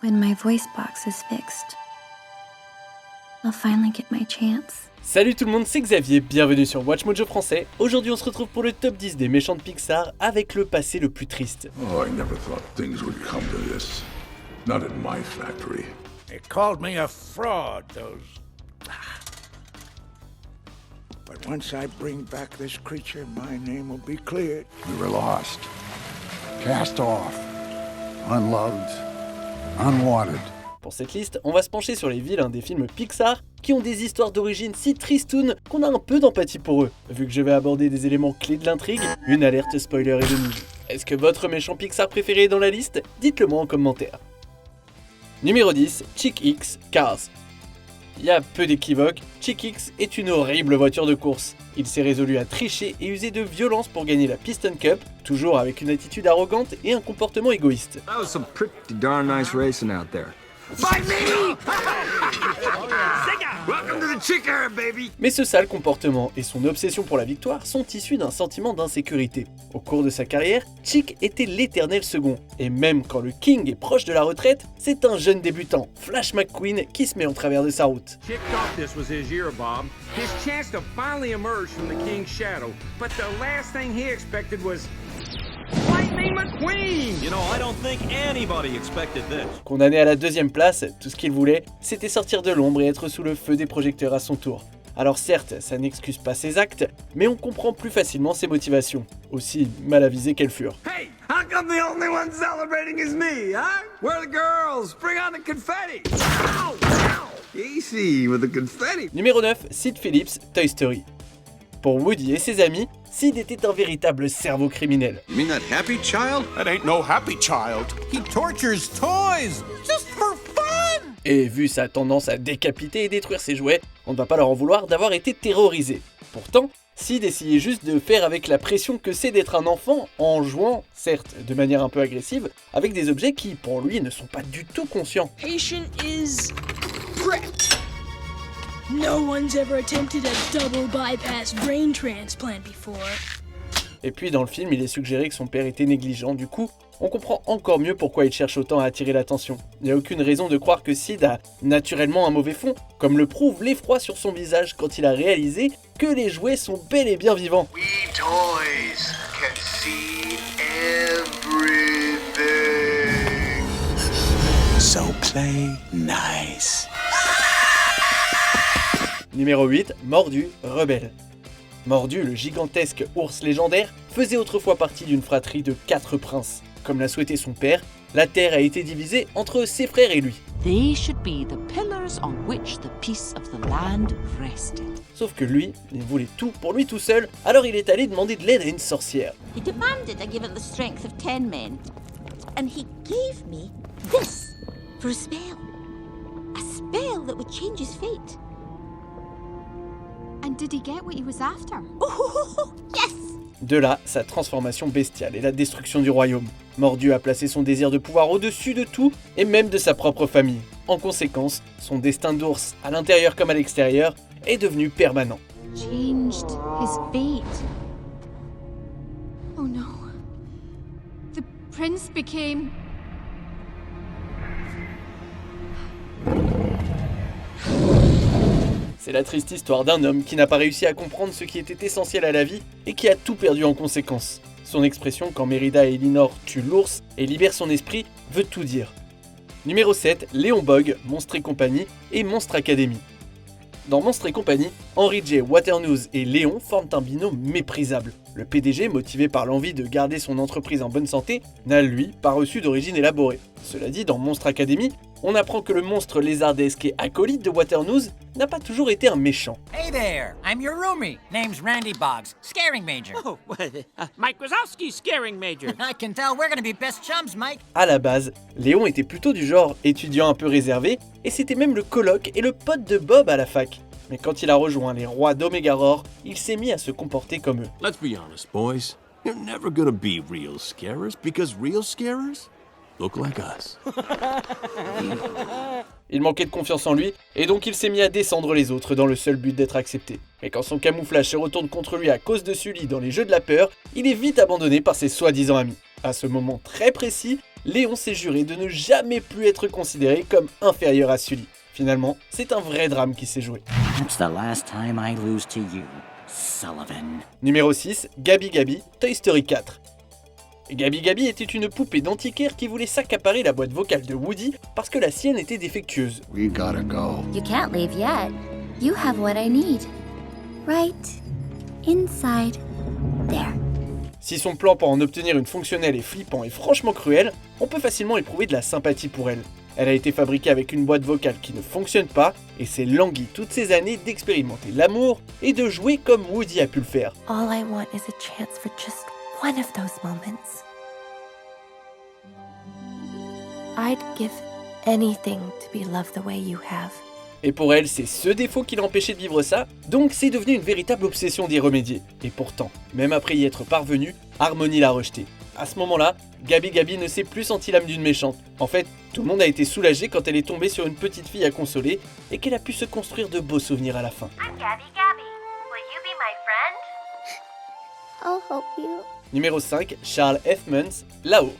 When my voice box is fixed, I'll finally get my chance. Salut tout le monde, c'est Xavier, bienvenue sur Watch Mojo français. Aujourd'hui on se retrouve pour le top 10 des méchants de Pixar avec le passé le plus triste. Oh, I never thought things would come to this. Not at my factory. They called me a fraud, those... But once I bring back this creature, my name will be cleared. We were lost. Cast off. Unloved. Unwanted. Pour cette liste, on va se pencher sur les vilains des films Pixar qui ont des histoires d'origine si tristounes qu'on a un peu d'empathie pour eux. Vu que je vais aborder des éléments clés de l'intrigue, une alerte spoiler est venue. Est-ce que votre méchant Pixar préféré est dans la liste? Dites-le moi en commentaire. Numéro 10, Chick X, Cars. Il y a peu d'équivoque, Chick X est une horrible voiture de course. Il s'est résolu à tricher et user de violence pour gagner la Piston Cup, toujours avec une attitude arrogante et un comportement égoïste. That was some pretty darn nice racing out there. Fight me! Welcome to the chick era, baby! Mais ce sale comportement et son obsession pour la victoire sont issus d'un sentiment d'insécurité. Au cours de sa carrière, Chick était l'éternel second. Et même quand le King est proche de la retraite, c'est un jeune débutant, Flash McQueen, qui se met en travers de sa route. Chick thought this was his year, Bob. His chance to finally emerge from the King's shadow. But the last thing he expected was... Lightning McQueen! You know, I don't think anybody expected this. Condamné à la deuxième place, tout ce qu'il voulait, c'était sortir de l'ombre et être sous le feu des projecteurs à son tour. Alors certes, ça n'excuse pas ses actes, mais on comprend plus facilement ses motivations, aussi mal avisées qu'elles furent. Hey, how come the only one celebrating is me, huh? Where are the girls? Bring on the confetti! Ow! Ow! Easy with the confetti! Numéro 9, Sid Phillips, Toy Story. Pour Woody et ses amis, Sid était un véritable cerveau criminel. You mean that happy child? That ain't no happy child. He tortures toys just for fun! Et vu sa tendance à décapiter et détruire ses jouets, on ne va pas leur en vouloir d'avoir été terrorisé. Pourtant, Sid essayait juste de faire avec la pression que c'est d'être un enfant en jouant, certes de manière un peu agressive, avec des objets qui, pour lui, ne sont pas du tout conscients. Patient is prepped. No one's ever attempted a double bypass brain transplant before. Et puis dans le film, il est suggéré que son père était négligent, du coup, on comprend encore mieux pourquoi il cherche autant à attirer l'attention. Il n'y a aucune raison de croire que Sid a naturellement un mauvais fond, comme le prouve l'effroi sur son visage quand il a réalisé que les jouets sont bel et bien vivants. We toys can see everything. So play nice. Numéro 8, Mordu, rebelle. Mordu, le gigantesque ours légendaire, faisait autrefois partie d'une fratrie de 4 princes. Comme l'a souhaité son père, la terre a été divisée entre ses frères et lui. They should be the pillars on which the peace of the land rested. Sauf que lui, il voulait tout pour lui tout seul, alors il est allé demander de l'aide à une sorcière. He demanded I give it the strength of 10 men, and he gave me this for a spell. A spell that would change his fate. And did he get what he was after? Oh, yes! De là, sa transformation bestiale et la destruction du royaume. Mordu a placé son désir de pouvoir au-dessus de tout, et même de sa propre famille. En conséquence, son destin d'ours, à l'intérieur comme à l'extérieur, est devenu permanent. Changed his fate. Oh no. The prince became... C'est la triste histoire d'un homme qui n'a pas réussi à comprendre ce qui était essentiel à la vie et qui a tout perdu en conséquence. Son expression quand Mérida et Elinor tuent l'ours et libèrent son esprit veut tout dire. Numéro 7, Léon Bog, Monstres et compagnie et Monstre Academy. Dans Monstres et compagnie, Henry J. Waternoose et Léon forment un binôme méprisable. Le PDG, motivé par l'envie de garder son entreprise en bonne santé, n'a lui pas reçu d'origine élaborée. Cela dit, dans Monstre Academy, on apprend que le monstre lézardesque et acolyte de Waternoose n'a pas toujours été un méchant. Hey there, I'm your roomie. Name's Randy Boggs, Scaring Major. Oh, Mike Wazowski, Scaring Major. I can tell we're gonna be best chums, Mike. À la base, Léon était plutôt du genre étudiant un peu réservé, et c'était même le coloc et le pote de Bob à la fac. Mais quand il a rejoint les rois d'Omega-Ror, il s'est mis à se comporter comme eux. Let's be honest, boys. You're never gonna be real scarers because real scarers look like us. Il manquait de confiance en lui, et donc il s'est mis à descendre les autres dans le seul but d'être accepté. Mais quand son camouflage se retourne contre lui à cause de Sully dans les jeux de la peur, il est vite abandonné par ses soi-disant amis. À ce moment très précis, Léon s'est juré de ne jamais plus être considéré comme inférieur à Sully. Finalement, c'est un vrai drame qui s'est joué. That's the last time I lose to you, Sullivan. Numéro 6, Gabi Gabi, Toy Story 4. Gabi Gabi était une poupée d'antiquaire qui voulait s'accaparer la boîte vocale de Woody parce que la sienne était défectueuse. We gotta go. You can't leave yet. You have what I need. Right inside there. Si son plan pour en obtenir une fonctionnelle est flippant et franchement cruel, on peut facilement éprouver de la sympathie pour elle. Elle a été fabriquée avec une boîte vocale qui ne fonctionne pas et s'est languie toutes ces années d'expérimenter l'amour et de jouer comme Woody a pu le faire. All I want is a chance for just one of those moments. I'd give anything to be loved the way you have. Et pour elle, c'est ce défaut qui l'a empêché de vivre ça, donc c'est devenu une véritable obsession d'y remédier. Et pourtant, même après y être parvenue, Harmony l'a rejetée. À ce moment-là, Gabi Gabi ne s'est plus sentie l'âme d'une méchante. En fait, tout le monde a été soulagé quand elle est tombée sur une petite fille à consoler et qu'elle a pu se construire de beaux souvenirs à la fin. I'm Gabi Gabi. Will you be my friend? I'll help you. Numéro 5, Charles F. Muntz, là-haut.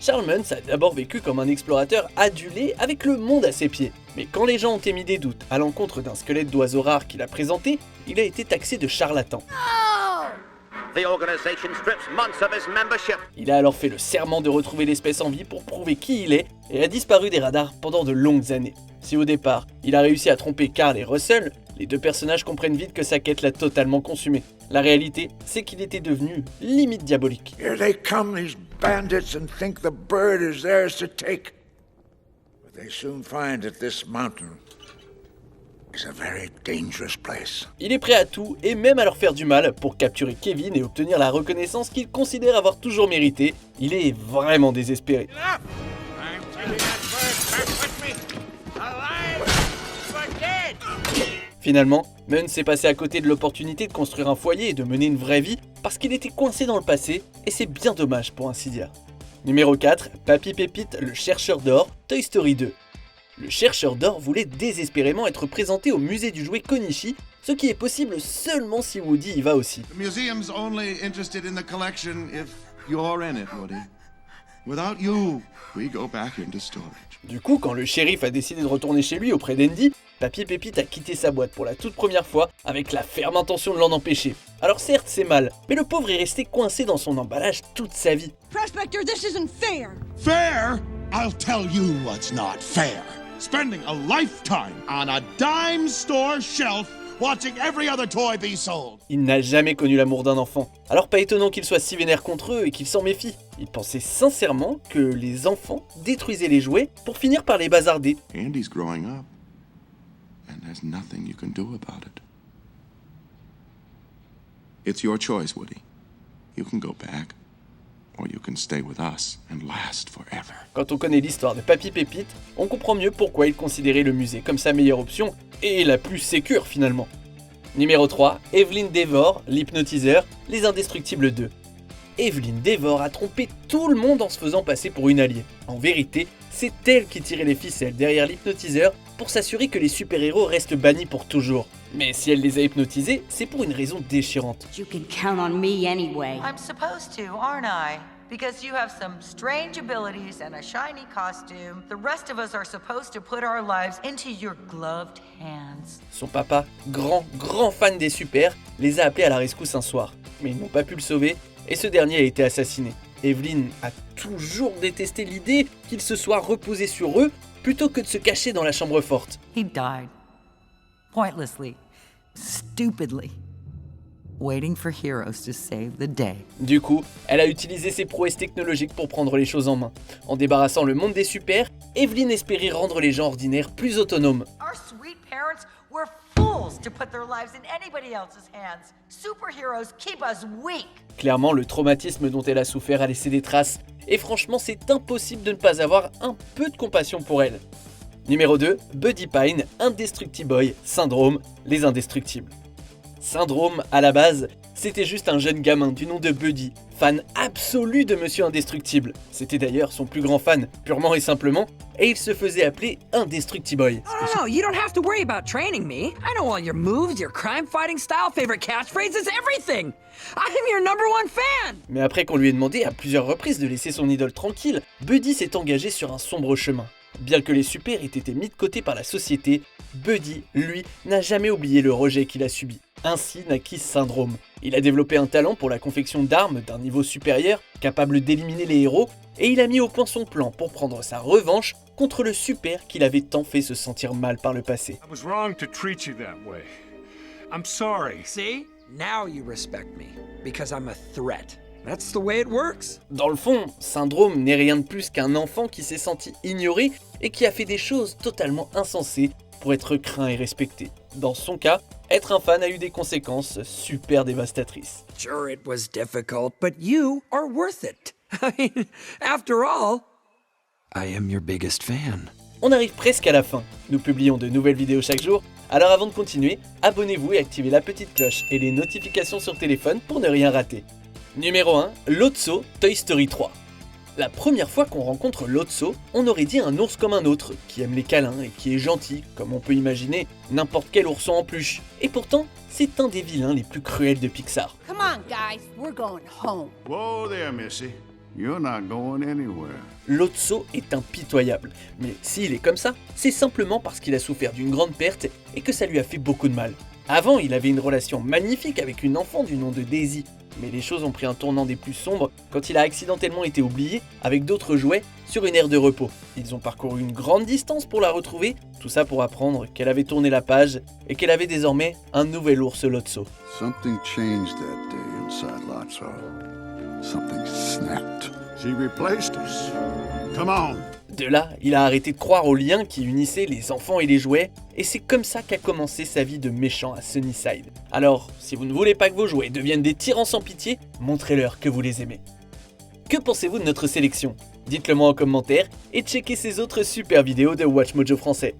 Charles Muntz a d'abord vécu comme un explorateur adulé avec le monde à ses pieds. Mais quand les gens ont émis des doutes à l'encontre d'un squelette d'oiseau rare qu'il a présenté, il a été taxé de charlatan. The organization strips months of his membership. Il a alors fait le serment de retrouver l'espèce en vie pour prouver qui il est et a disparu des radars pendant de longues années. Si au départ, il a réussi à tromper Carl et Russell, les deux personnages comprennent vite que sa quête l'a totalement consumé. La réalité, c'est qu'il était devenu limite diabolique. Here they come, these bandits, and think the bird is theirs to take. But they soon find that this mountain is a very dangerous place. Il est prêt à tout et même à leur faire du mal pour capturer Kevin et obtenir la reconnaissance qu'il considère avoir toujours mérité. Il est vraiment désespéré. Finalement, Munn s'est passé à côté de l'opportunité de construire un foyer et de mener une vraie vie parce qu'il était coincé dans le passé et c'est bien dommage pour ainsi dire. Numéro 4, Papy Pépite, le chercheur d'or, Toy Story 2. Le chercheur d'or voulait désespérément être présenté au musée du jouet Konishi, ce qui est possible seulement si Woody y va aussi. The museum's only interested in the collection if you're in it, Woody. Without you, we go back into storage. Du coup, quand le shérif a décidé de retourner chez lui auprès d'Andy, Papy Pépite a quitté sa boîte pour la toute première fois avec la ferme intention de l'en empêcher. Alors certes, c'est mal, mais le pauvre est resté coincé dans son emballage toute sa vie. Prospector, this isn't fair. Fair? I'll tell you what's not fair. Spending a lifetime on a dime store shelf watching every other toy be sold. Il n'a jamais connu l'amour d'un enfant. Alors pas étonnant qu'il soit si vénère contre eux et qu'il s'en méfie. Il pensait sincèrement que les enfants détruisaient les jouets pour finir par les bazarder. Andy's growing up, and there's nothing you can do about it. It's your choice, Woody. You can go back, or you can stay with us and last forever. Quand on connaît l'histoire de Papy Pépite, on comprend mieux pourquoi il considérait le musée comme sa meilleure option et la plus sécure finalement. Numéro 3, Evelyn Devor, l'hypnotiseur, Les Indestructibles 2. Evelyn Devor a trompé tout le monde en se faisant passer pour une alliée. En vérité, c'est elle qui tirait les ficelles derrière l'hypnotiseur pour s'assurer que les super-héros restent bannis pour toujours. Mais si elle les a hypnotisés, c'est pour une raison déchirante. You can count on me anyway. I'm supposed to, aren't I? Because you have some strange abilities and a shiny costume, the rest of us are supposed to put our lives into your gloved hands. Son papa, grand fan des super, les a appelés à la rescousse un soir. Mais ils n'ont pas pu le sauver et ce dernier a été assassiné. Evelyn a toujours détesté l'idée qu'il se soit reposé sur eux plutôt que de se cacher dans la chambre forte. He died. Pointlessly. Stupidly. Waiting for heroes to save the day. Du coup, elle a utilisé ses prouesses technologiques pour prendre les choses en main. En débarrassant le monde des super, Evelyn espérait rendre les gens ordinaires plus autonomes. Our sweet parents were fools to put their lives in anybody else's hands. Superheroes keep us weak. Clairement, le traumatisme dont elle a souffert a laissé des traces. Et franchement, c'est impossible de ne pas avoir un peu de compassion pour elle. Numéro 2, Buddy Pine, Indestructiboy, Syndrome, Les Indestructibles. Syndrome, à la base, C'était juste un jeune gamin du nom de Buddy, fan absolu de Monsieur Indestructible. C'était d'ailleurs son plus grand fan, purement et simplement, et il se faisait appeler Indestructiboy. No, you don't have to worry about training me. I know all your moves, your crime-fighting style, favorite catchphrases, everything. I'm your #1 fan. Mais après qu'on lui ait demandé à plusieurs reprises de laisser son idole tranquille, Buddy s'est engagé sur un sombre chemin. Bien que les super aient été mis de côté par la société, Buddy, lui, n'a jamais oublié le rejet qu'il a subi. Ainsi naquit Syndrome. Il a développé un talent pour la confection d'armes d'un niveau supérieur, capable d'éliminer les héros, et il a mis au point son plan pour prendre sa revanche contre le super qu'il avait tant fait se sentir mal par le passé. I was wrong to treat you that way. I'm sorry. See? Now you respect me, because I'm a threat. That's the way it works. Dans le fond, Syndrome n'est rien de plus qu'un enfant qui s'est senti ignoré et qui a fait des choses totalement insensées pour être craint et respecté. Dans son cas, être un fan a eu des conséquences super dévastatrices. Sure, it was difficult, but you are worth it. I mean, after all, I am your biggest fan. On arrive presque à la fin. Nous publions de nouvelles vidéos chaque jour, alors avant de continuer, abonnez-vous et activez la petite cloche et les notifications sur téléphone pour ne rien rater. Numéro 1, Lotso, Toy Story 3. La première fois qu'on rencontre Lotso, on aurait dit un ours comme un autre, qui aime les câlins et qui est gentil, comme on peut imaginer n'importe quel ourson en peluche. Et pourtant, c'est un des vilains les plus cruels de Pixar. Come on, guys, we're going home. Whoa there, Missy. You're not going anywhere. Lotso est impitoyable, mais s'il est comme ça, c'est simplement parce qu'il a souffert d'une grande perte et que ça lui a fait beaucoup de mal. Avant, il avait une relation magnifique avec une enfant du nom de Daisy, mais les choses ont pris un tournant des plus sombres quand il a accidentellement été oublié avec d'autres jouets sur une aire de repos. Ils ont parcouru une grande distance pour la retrouver, tout ça pour apprendre qu'elle avait tourné la page et qu'elle avait désormais un nouvel ours Lotso. Something changed that day inside Lotso. Something snapped. She replaced us. Come on. De là, il a arrêté de croire aux liens qui unissaient les enfants et les jouets, et c'est comme ça qu'a commencé sa vie de méchant à Sunnyside. Alors, si vous ne voulez pas que vos jouets deviennent des tyrans sans pitié, montrez-leur que vous les aimez. Que pensez-vous de notre sélection ? Dites-le moi en commentaire et checkez ces autres super vidéos de Watch Mojo français.